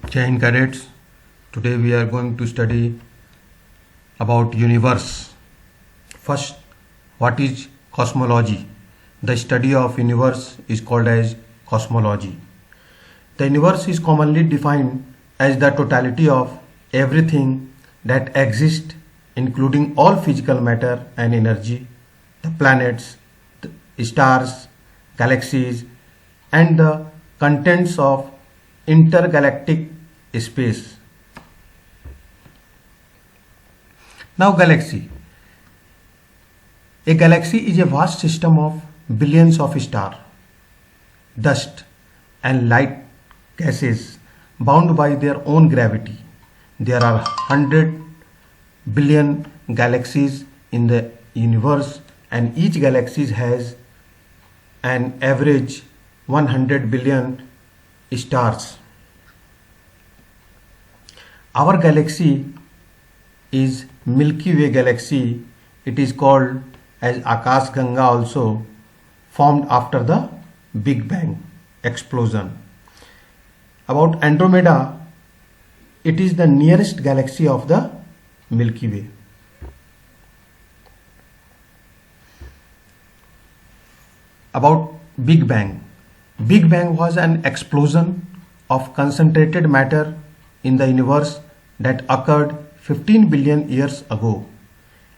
Jai Hind cadets. Today we are going to study about universe. First, what is cosmology? The study of universe is called as cosmology. The universe is commonly defined as the totality of everything that exists, including all physical matter and energy, the planets, the stars, galaxies, and the contents of intergalactic space. Now, galaxy. A galaxy is a vast system of billions of stars, dust, and light gases bound by their own gravity. There are 100 billion galaxies in the universe, and each galaxy has an average 100 billion stars. Our galaxy is Milky Way galaxy. It is called as Akash Ganga also, formed after the Big Bang explosion. About Andromeda, it is the nearest galaxy of the Milky Way. About Big Bang. Big Bang was an explosion of concentrated matter in the universe that occurred 15 billion years ago,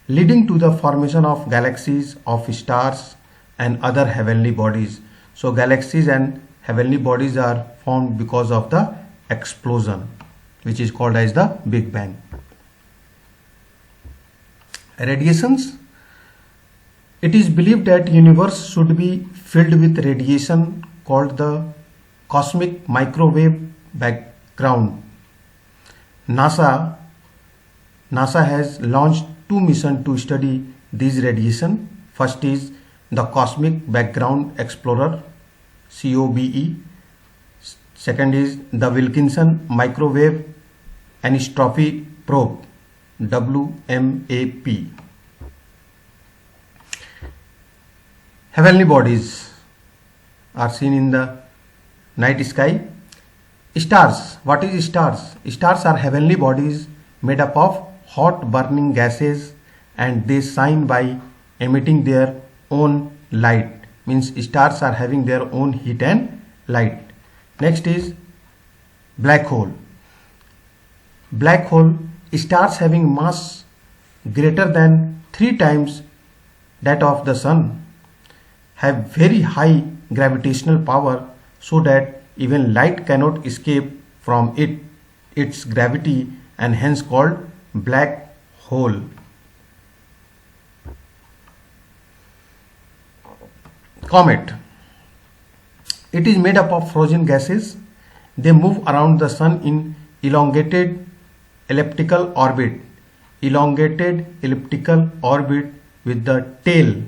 leading to the formation of galaxies, of stars, and other heavenly bodies. So galaxies and heavenly bodies are formed because of the explosion, which is called as the Big Bang. Radiations. It is believed that universe should be filled with radiation called the cosmic microwave background. NASA has launched two missions to study these radiation. First is the Cosmic Background Explorer, COBE. Second is the Wilkinson Microwave Anisotropy Probe, WMAP. Heavenly bodies are seen in the night sky. Stars. What is stars? Stars are heavenly bodies made up of hot burning gases, and they shine by emitting their own light. Means stars are having their own heat and light. Next is black hole. Black hole. Stars having mass greater than 3 times that of the sun have very high gravitational power, so that even light cannot escape from its gravity, and hence called black hole. Comet. It is made up of frozen gases. They move around the sun in elongated elliptical orbit. Elongated elliptical orbit with the tail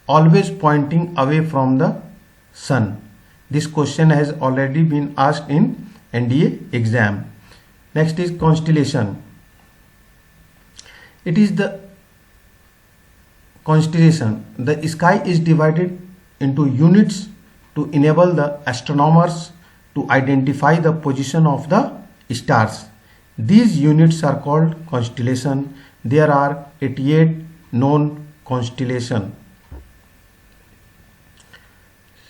always pointing away from the sun. This question has already been asked in NDA exam. Next is constellation. It is the constellation. The sky is divided into units to enable the astronomers to identify the position of the stars. These units are called constellation. There are 88 known constellations.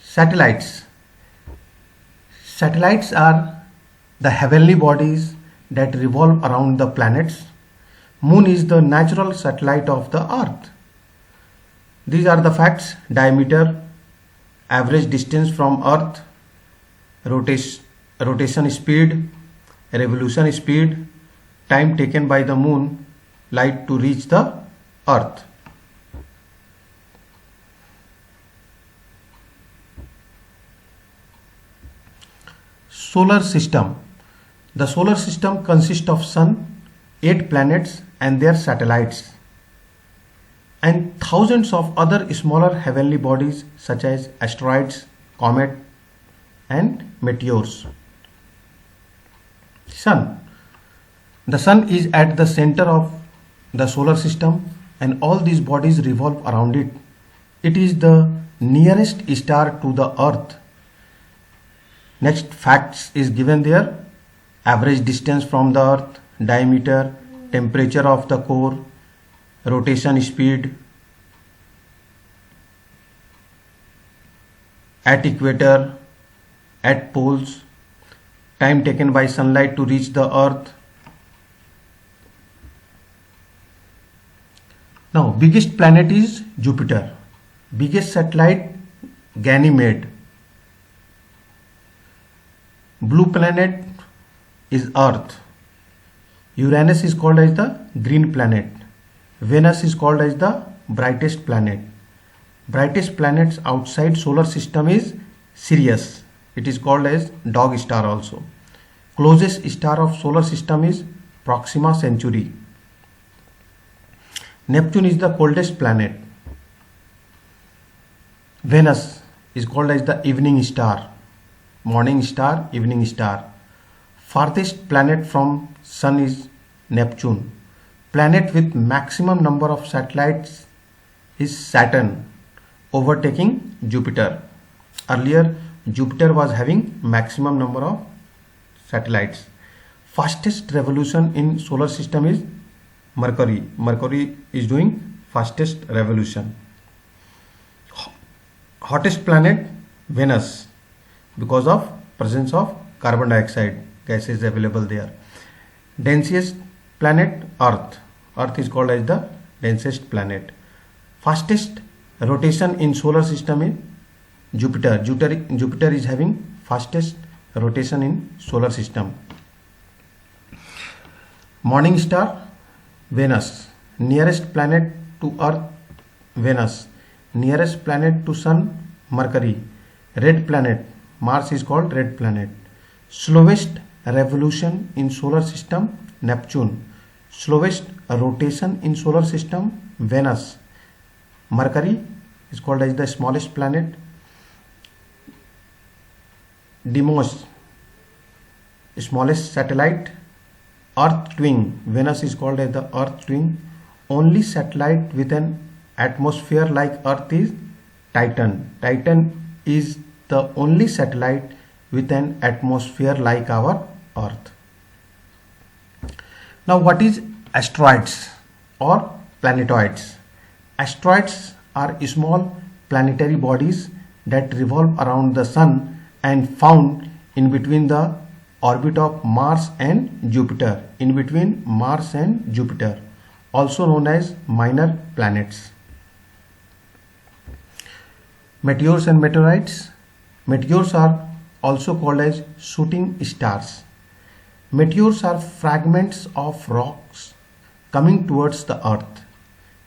Satellites. Satellites are the heavenly bodies that revolve around the planets. Moon is the natural satellite of the Earth. These are the facts: diameter, average distance from Earth, rotation speed, revolution speed, time taken by the moon light to reach the Earth. Solar system. The solar system consists of sun, 8 planets and their satellites, and thousands of other smaller heavenly bodies such as asteroids, comets, and meteors. Sun. The sun is at the center of the solar system, and all these bodies revolve around it. It is the nearest star to the Earth. Next facts is given there. average distance from the earth, diameter, temperature of the core, rotation speed, at equator, at poles, time taken by sunlight to reach the earth. Now biggest planet is Jupiter, biggest satellite Ganymede, blue planet is Earth, Uranus is called as the green planet, Venus is called as the brightest planet. Brightest planets outside solar system is Sirius, it is called as dog star also. Closest star of solar system is Proxima Centauri. Neptune is the coldest planet. Venus is called as the evening star, morning star, evening star. Farthest planet from Sun is Neptune. Planet with maximum number of satellites is Saturn, overtaking Jupiter. Earlier Jupiter was having maximum number of satellites. Fastest revolution in solar system is Mercury. Mercury is doing fastest revolution. Hottest planet Venus, because of presence of carbon dioxide gases available there. Densest planet Earth. Earth is called as the densest planet. Fastest rotation in solar system is Jupiter. Jupiter is having fastest rotation in solar system. Morning star Venus. Nearest planet to Earth Venus. Nearest planet to Sun Mercury. Red planet Mars is called red planet. Slowest revolution in solar system Neptune. Slowest rotation in solar system Venus. Mercury is called as the smallest planet. Deimos, smallest satellite. Earth twin. Venus is called as the Earth twin. Only satellite with an atmosphere like Earth is Titan. Titan is the only satellite with an atmosphere like our Earth. Now what is asteroids or planetoids? Asteroids are small planetary bodies that revolve around the Sun and found in between the orbit of Mars and Jupiter, in between Mars and Jupiter, also known as minor planets. Meteors and meteorites. Meteors are also called as shooting stars. Meteors are fragments of rocks coming towards the Earth.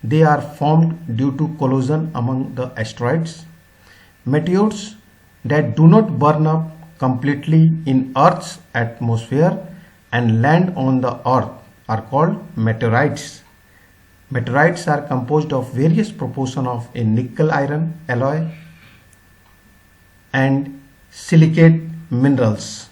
They are formed due to collision among the asteroids. Meteors that do not burn up completely in Earth's atmosphere and land on the Earth are called meteorites. Meteorites are composed of various proportion of a nickel iron alloy and silicate minerals.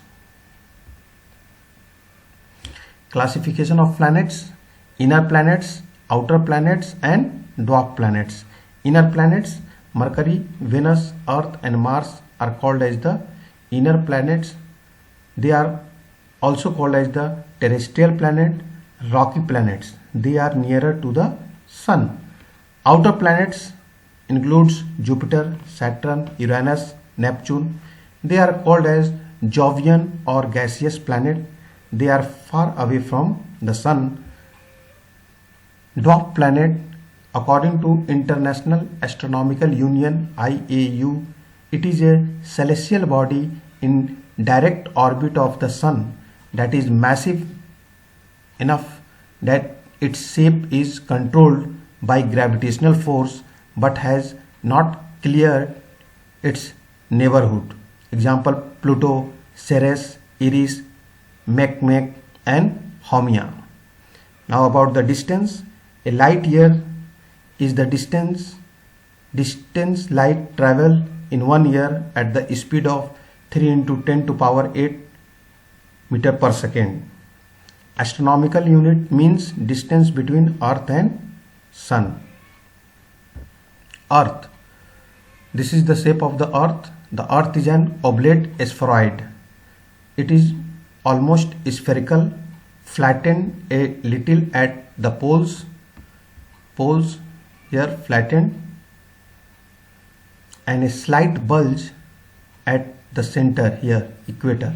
Classification of planets: inner planets, outer planets and dwarf planets. Inner planets Mercury, Venus, Earth and Mars are called as the inner planets. They are also called as the terrestrial planet, rocky planets. They are nearer to the Sun. Outer planets includes Jupiter, Saturn, Uranus, Neptune. They are called as Jovian or gaseous planet. They are far away from the Sun. Dwarf planet, according to International Astronomical Union IAU, it is a celestial body in direct orbit of the Sun that is massive enough that its shape is controlled by gravitational force but has not cleared its neighborhood. Example: Pluto, Ceres, Eris, Makemake and Haumea. Now about the distance. A light year is the distance light travel in 1 year at the speed of 3 into 10 to power 8 meter per second. Astronomical unit means distance between Earth and Sun. Earth. This is the shape of the Earth. The Earth is an oblate spheroid. It is almost spherical, flattened a little at the poles here flattened, and a slight bulge at the center here, equator.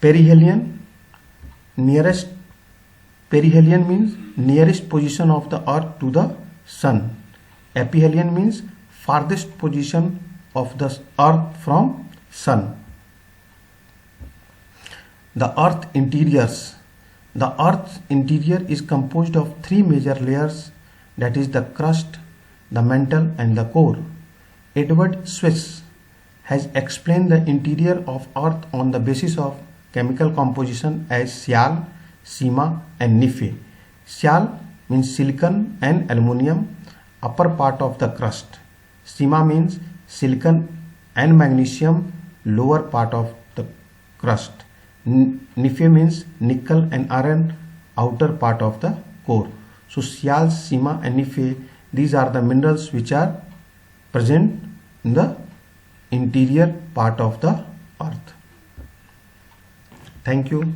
Perihelion, perihelion means nearest position of the earth to the sun. Aphelion means farthest position of the earth from sun. The earth's interior is composed of three major layers, that is the crust, the mantle and the core. Edward Swiss has explained the interior of earth on the basis of chemical composition as Sial, Sima and Nephi. Sial means silicon and aluminium, upper part of the crust. Sima means silicon and magnesium, lower part of the crust. Nephi means nickel and iron, outer part of the core. So Sial, Sima and Nephi, these are the minerals which are present in the interior part of the earth. Thank you.